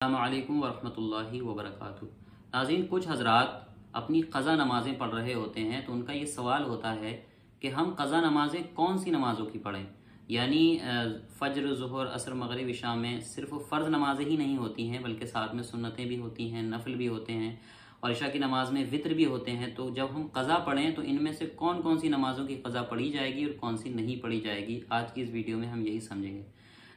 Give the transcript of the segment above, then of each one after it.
अस्सलामुअलैकुम वरहमतुल्लाहि वबरकातुहू। नाज़रीन, कुछ हजरात अपनी क़ज़ा नमाज़ें पढ़ रहे होते हैं तो उनका ये सवाल होता है कि हम क़ज़ा नमाज़ें कौन सी नमाज़ों की पढ़ें। यानी फ़ज्र, ज़ुहर, असर, मगरिब, इशा में सिर्फ फ़र्ज़ नमाज़ें ही नहीं होती हैं बल्कि साथ में सुन्नतें भी होती हैं, नफल भी होते हैं और इशा की नमाज़ में वित्र भी होते हैं। तो जब हम क़ज़ा पढ़ें तो इनमें से कौन कौन सी नमाज़ों की क़ज़ा पढ़ी जाएगी और कौन सी नहीं पढ़ी जाएगी, आज की इस वीडियो में हम यही समझेंगे।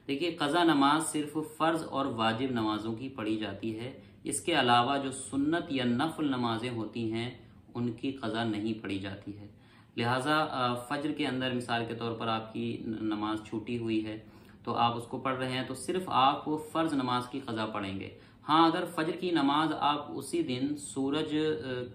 देखिए, क़ज़ा नमाज सिर्फ फ़र्ज़ और वाजिब नमाज़ों की पढ़ी जाती है। इसके अलावा जो सुन्नत या नफल नमाजें होती हैं उनकी क़ज़ा नहीं पढ़ी जाती है। लिहाजा फ़ज्र के अंदर मिसाल के तौर पर आपकी नमाज छूटी हुई है तो आप उसको पढ़ रहे हैं तो सिर्फ आप फ़र्ज़ नमाज की क़ज़ा पढ़ेंगे। हाँ, अगर फ़ज्र की नमाज आप उसी दिन सूरज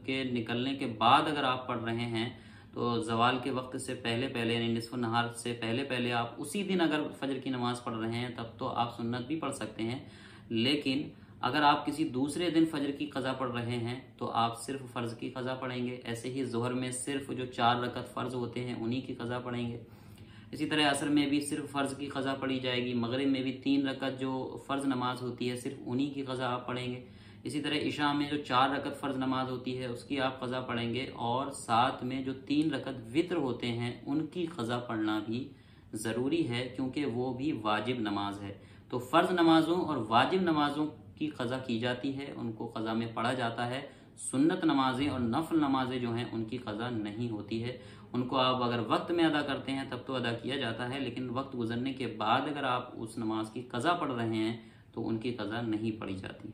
के निकलने के बाद अगर आप पढ़ रहे हैं तो ज़वाल के वक्त से पहले पहले यानी निस्फ़ नहार से पहले पहले आप उसी दिन अगर फ़ज्र की नमाज़ पढ़ रहे हैं तब तो आप सुन्नत भी पढ़ सकते हैं। लेकिन अगर आप किसी दूसरे दिन फ़ज्र की क़ज़ा पढ़ रहे हैं तो आप सिर्फ फ़र्ज़ की क़ज़ा पढ़ेंगे। ऐसे ही ज़ुहर में सिर्फ जो 4 रकत फ़र्ज़ होते हैं उन्हीं की क़ज़ा पढ़ेंगे। इसी तरह असर में भी सिर्फ फ़र्ज़ की क़ज़ा पढ़ी जाएगी। मगरिब में भी 3 रकत जो फ़र्ज़ नमाज होती है सिर्फ उन्हीं की क़ज़ा आप पढ़ेंगे। इसी तरह इशा में जो 4 रकत फ़र्ज़ नमाज होती है उसकी आप क़ज़ा पढ़ेंगे और साथ में जो 3 रकत वित्र होते हैं उनकी क़ज़ा पढ़ना भी ज़रूरी है क्योंकि वो भी वाजिब नमाज है। तो फ़र्ज़ नमाज़ों और वाजिब नमाज़ों की क़ज़ा की जाती है, उनको क़ज़ा में पढ़ा जाता है। सुन्नत नमाजें और नफल नमाजें जो हैं उनकी क़ज़ा नहीं होती है। उनको आप अगर वक्त में अदा करते हैं तब तो अदा किया जाता है, लेकिन वक्त गुजरने के बाद अगर आप उस नमाज की क़ज़ा पढ़ रहे हैं तो उनकी क़ज़ा नहीं पढ़ी जाती।